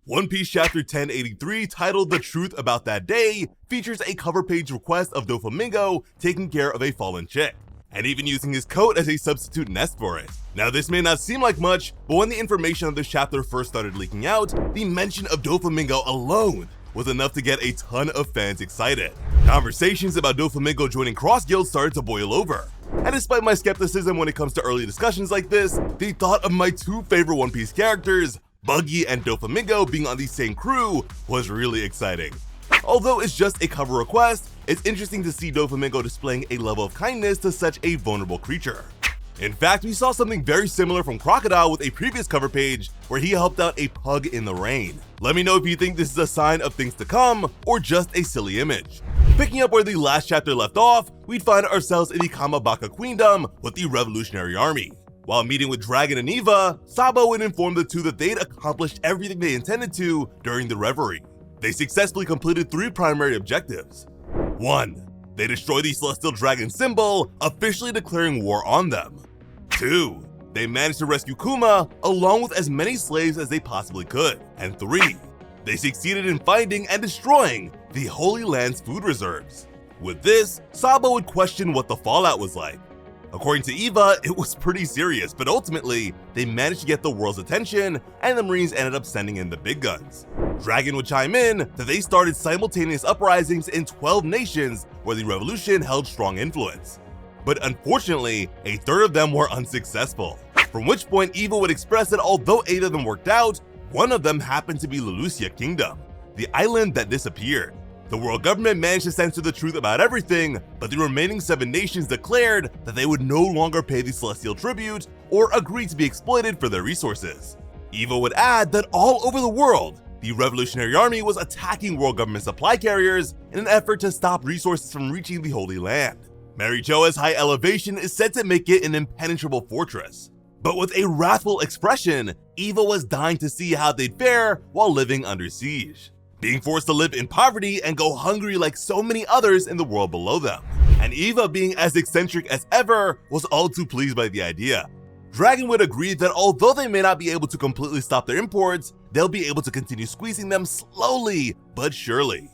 One Piece Chapter 1083, titled The Truth About That Day, features a cover page request of Doflamingo taking care of a fallen chick, and even using his coat as a substitute nest for it. Now this may not seem like much, but when the information of this chapter first started leaking out, the mention of Doflamingo alone was enough to get a ton of fans excited. Conversations about Doflamingo joining Cross Guild started to boil over, and despite my skepticism when it comes to early discussions like this, the thought of my two favorite One Piece characters, Buggy and Doflamingo, being on the same crew was really exciting. Although it's just a cover request, it's interesting to see Doflamingo displaying a level of kindness to such a vulnerable creature. In fact, we saw something very similar from Crocodile with a previous cover page where he helped out a pug in the rain. Let me know if you think this is a sign of things to come or just a silly image. Picking up where the last chapter left off, we'd find ourselves in the Kamabaka Queendom with the Revolutionary Army. While meeting with Dragon and Eva, Sabo would inform the two that they'd accomplished everything they intended to during the reverie. They successfully completed 3 primary objectives. 1. They destroyed the Celestial Dragon symbol, officially declaring war on them. 2. They managed to rescue Kuma along with as many slaves as they possibly could. And 3. They succeeded in finding and destroying the Holy Land's food reserves. With this, Sabo would question what the fallout was like. According to Eva, it was pretty serious, but ultimately, they managed to get the world's attention, and the Marines ended up sending in the big guns. Dragon would chime in that they started simultaneous uprisings in 12 nations where the revolution held strong influence. But unfortunately, a third of them were unsuccessful, from which point Eva would express that although 8 of them worked out, one of them happened to be Lulusia Kingdom, the island that disappeared. The world government managed to censor the truth about everything, but the remaining 7 nations declared that they would no longer pay the Celestial tribute or agree to be exploited for their resources. Eva would add that all over the world, the Revolutionary Army was attacking world government supply carriers in an effort to stop resources from reaching the Holy Land. Mary Joa's high elevation is said to make it an impenetrable fortress. But with a wrathful expression, Eva was dying to see how they'd fare while living under siege, being forced to live in poverty and go hungry like so many others in the world below them. And Eva, being as eccentric as ever, was all too pleased by the idea. Dragon would agree that although they may not be able to completely stop their imports, they'll be able to continue squeezing them slowly but surely.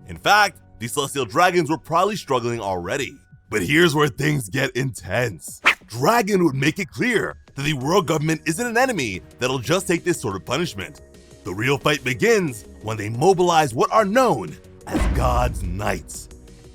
In fact, the Celestial Dragons were probably struggling already. But here's where things get intense. Dragon would make it clear that the world government isn't an enemy that'll just take this sort of punishment. The real fight begins when they mobilize what are known as God's Knights,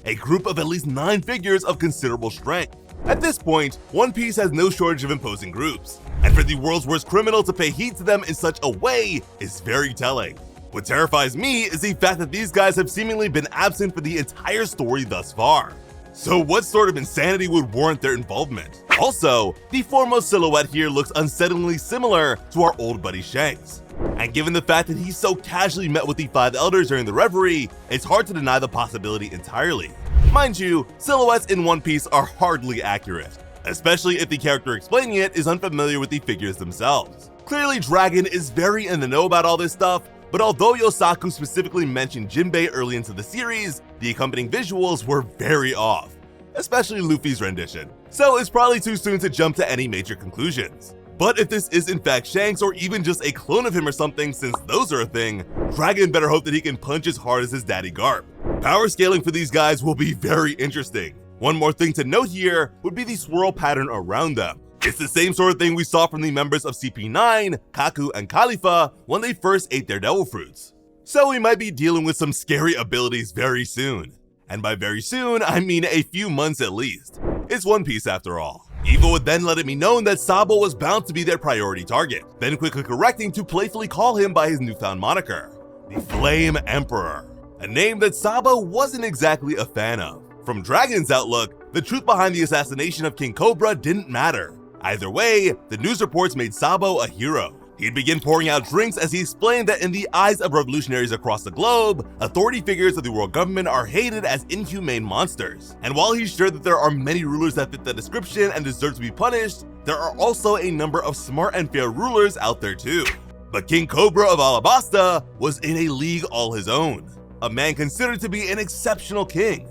a group of at least 9 figures of considerable strength. At this point, One Piece has no shortage of imposing groups, and for the world's worst criminal to pay heed to them in such a way is very telling. What terrifies me is the fact that these guys have seemingly been absent for the entire story thus far. So what sort of insanity would warrant their involvement? Also, the foremost silhouette here looks unsettlingly similar to our old buddy Shanks. And given the fact that he so casually met with the 5 elders during the reverie, it's hard to deny the possibility entirely. Mind you, silhouettes in One Piece are hardly accurate, especially if the character explaining it is unfamiliar with the figures themselves. Clearly, Dragon is very in the know about all this stuff, but although Yosaku specifically mentioned Jinbei early into the series, the accompanying visuals were very off, especially Luffy's rendition, so it's probably too soon to jump to any major conclusions. But if this is in fact Shanks or even just a clone of him or something, since those are a thing, Dragon better hope that he can punch as hard as his daddy Garp. Power scaling for these guys will be very interesting. One more thing to note here would be the swirl pattern around them. It's the same sort of thing we saw from the members of CP9, Kaku, and Khalifa when they first ate their devil fruits. So we might be dealing with some scary abilities very soon. And by very soon, I mean a few months at least. It's One Piece after all. Eva would then let it be known that Sabo was bound to be their priority target, then quickly correcting to playfully call him by his newfound moniker, the Flame Emperor, a name that Sabo wasn't exactly a fan of. From Dragon's outlook, the truth behind the assassination of King Cobra didn't matter. Either way, the news reports made Sabo a hero. He'd begin pouring out drinks as he explained that in the eyes of revolutionaries across the globe, authority figures of the world government are hated as inhumane monsters. And while he's sure that there are many rulers that fit the description and deserve to be punished, there are also a number of smart and fair rulers out there too. But King Cobra of Alabasta was in a league all his own, a man considered to be an exceptional king.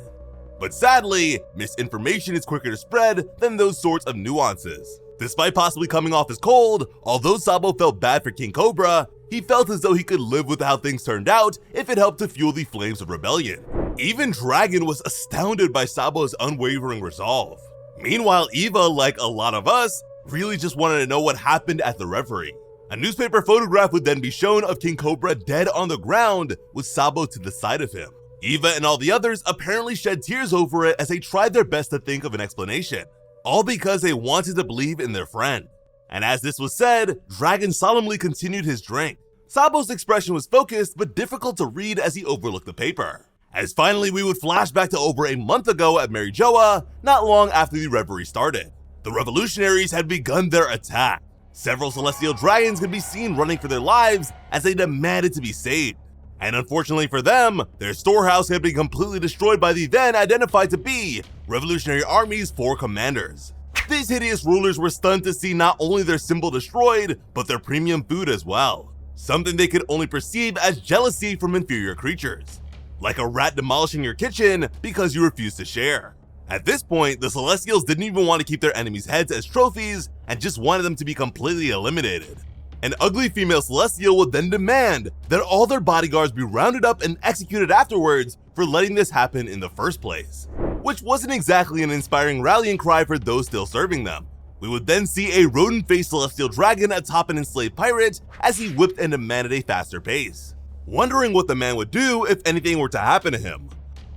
But sadly, misinformation is quicker to spread than those sorts of nuances. Despite possibly coming off as cold, although Sabo felt bad for King Cobra, he felt as though he could live with how things turned out if it helped to fuel the flames of rebellion. Even Dragon was astounded by Sabo's unwavering resolve. Meanwhile, Eva, like a lot of us, really just wanted to know what happened at the reverie. A newspaper photograph would then be shown of King Cobra dead on the ground with Sabo to the side of him. Eva and all the others apparently shed tears over it as they tried their best to think of an explanation, all because they wanted to believe in their friend. And as this was said, Dragon solemnly continued his drink. Sabo's expression was focused but difficult to read as he overlooked the paper. As finally we would flash back to over a month ago at Mary Joa, not long after the reverie started. The revolutionaries had begun their attack. Several celestial dragons could be seen running for their lives as they demanded to be saved. And unfortunately for them, their storehouse had been completely destroyed by the then identified to be Revolutionary Army's 4 commanders. These hideous rulers were stunned to see not only their symbol destroyed, but their premium food as well. Something they could only perceive as jealousy from inferior creatures. Like a rat demolishing your kitchen because you refuse to share. At this point, the Celestials didn't even want to keep their enemies' heads as trophies and just wanted them to be completely eliminated. An ugly female Celestial would then demand that all their bodyguards be rounded up and executed afterwards for letting this happen in the first place, which wasn't exactly an inspiring rallying cry for those still serving them. We would then see a rodent-faced Celestial Dragon atop an enslaved pirate as he whipped and demanded a faster pace, wondering what the man would do if anything were to happen to him.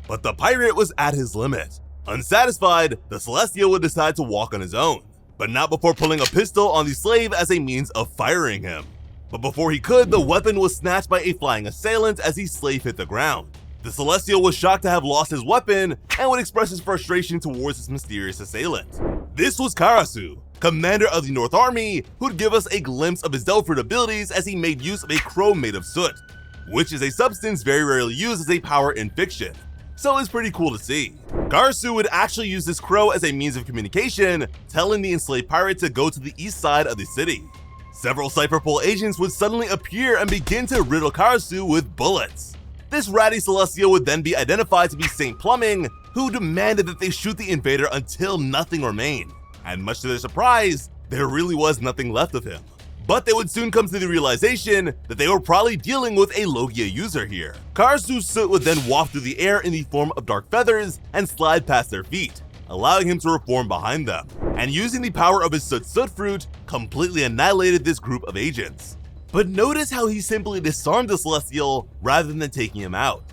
But the pirate was at his limit. Unsatisfied, the Celestial would decide to walk on his own, but not before pulling a pistol on the slave as a means of firing him. But before he could, the weapon was snatched by a flying assailant as the slave hit the ground. The Celestial was shocked to have lost his weapon and would express his frustration towards his mysterious assailant. This was Karasu, commander of the North Army, who'd give us a glimpse of his Delphoid abilities as he made use of a crow made of soot, which is a substance very rarely used as a power in fiction, so it's pretty cool to see. Karasu would actually use this crow as a means of communication, telling the enslaved pirate to go to the east side of the city. Several Cypherpole agents would suddenly appear and begin to riddle Karasu with bullets. This ratty Celestial would then be identified to be Saint Plumbing, who demanded that they shoot the invader until nothing remained. And much to their surprise, there really was nothing left of him. But they would soon come to the realization that they were probably dealing with a Logia user here. Karasu's soot would then waft through the air in the form of dark feathers and slide past their feet, allowing him to reform behind them. And using the power of his soot fruit, completely annihilated this group of agents. But notice how he simply disarmed the Celestial rather than taking him out.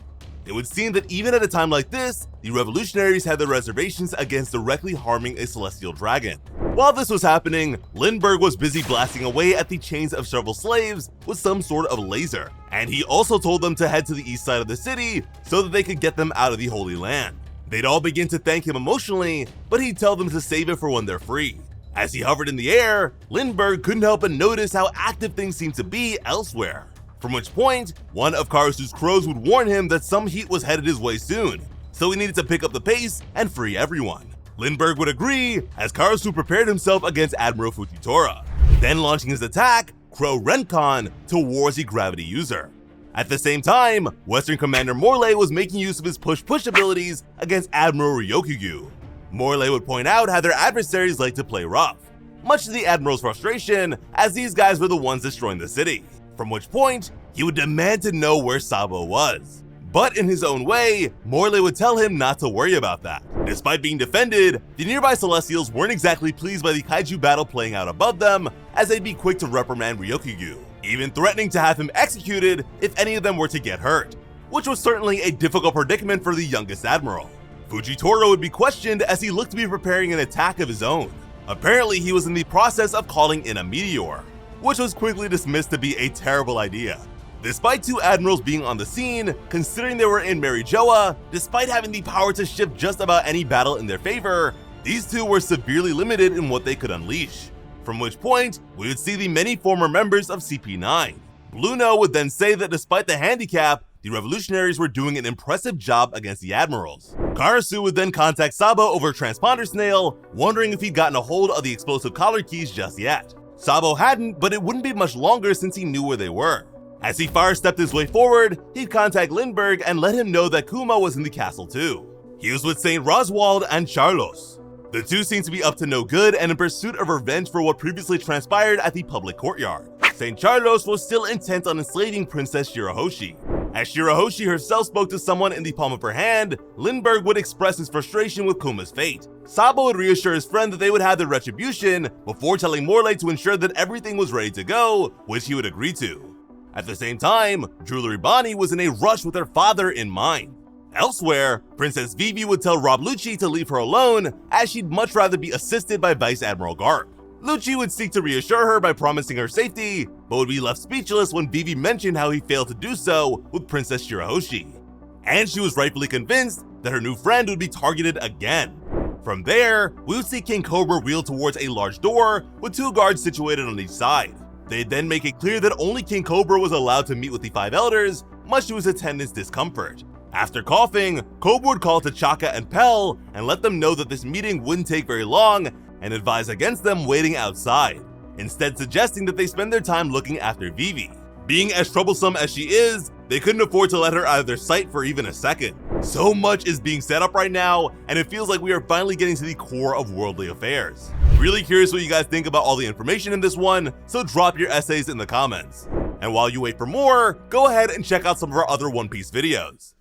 It would seem that even at a time like this, the revolutionaries had their reservations against directly harming a Celestial Dragon. While this was happening, Lindbergh was busy blasting away at the chains of several slaves with some sort of laser, and he also told them to head to the east side of the city so that they could get them out of the Holy Land. They'd all begin to thank him emotionally, but he'd tell them to save it for when they're free. As he hovered in the air, Lindbergh couldn't help but notice how active things seemed to be elsewhere. From which point, one of Karasu's crows would warn him that some heat was headed his way soon, so he needed to pick up the pace and free everyone. Lindbergh would agree as Karasu prepared himself against Admiral Fujitora, then launching his attack, Crow Renkon, towards the gravity user. At the same time, Western Commander Morley was making use of his push-push abilities against Admiral Ryokugyu. Morley would point out how their adversaries like to play rough, much to the Admiral's frustration as these guys were the ones destroying the city. From which point, he would demand to know where Sabo was. But in his own way, Morley would tell him not to worry about that. Despite being defended, the nearby Celestials weren't exactly pleased by the kaiju battle playing out above them, as they'd be quick to reprimand Ryokugyu, even threatening to have him executed if any of them were to get hurt, which was certainly a difficult predicament for the youngest admiral. Fujitora would be questioned as he looked to be preparing an attack of his own. Apparently, he was in the process of calling in a meteor, which was quickly dismissed to be a terrible idea. Despite two admirals being on the scene, considering they were in Mary Joa, despite having the power to shift just about any battle in their favor, these two were severely limited in what they could unleash. From which point, we would see the many former members of CP9. Bluno would then say that despite the handicap, the revolutionaries were doing an impressive job against the admirals. Karasu would then contact Sabo over Transponder Snail, wondering if he'd gotten a hold of the explosive collar keys just yet. Sabo hadn't, but it wouldn't be much longer since he knew where they were. As he fire-stepped his way forward, he'd contact Lindbergh and let him know that Kuma was in the castle too. He was with St. Roswald and Charlos. The two seem to be up to no good and in pursuit of revenge for what previously transpired at the public courtyard. St. Charlos was still intent on enslaving Princess Shirahoshi. As Shirahoshi herself spoke to someone in the palm of her hand, Lindbergh would express his frustration with Kuma's fate. Sabo would reassure his friend that they would have their retribution before telling Morley to ensure that everything was ready to go, which he would agree to. At the same time, Jewelry Bonnie was in a rush with her father in mind. Elsewhere, Princess Vivi would tell Rob Lucci to leave her alone as she'd much rather be assisted by Vice Admiral Garp. Lucci would seek to reassure her by promising her safety, but would be left speechless when Vivi mentioned how he failed to do so with Princess Shirahoshi. And she was rightfully convinced that her new friend would be targeted again. From there, we would see King Cobra wheel towards a large door with 2 guards situated on each side. They'd then make it clear that only King Cobra was allowed to meet with the 5 elders, much to his attendants' discomfort. After coughing, Cobra would call T'Chaka and Pell and let them know that this meeting wouldn't take very long and advise against them waiting outside, instead suggesting that they spend their time looking after Vivi. Being as troublesome as she is, they couldn't afford to let her out of their sight for even a second. So much is being set up right now, and it feels like we are finally getting to the core of worldly affairs. Really curious what you guys think about all the information in this one, so drop your essays in the comments. And while you wait for more, go ahead and check out some of our other One Piece videos.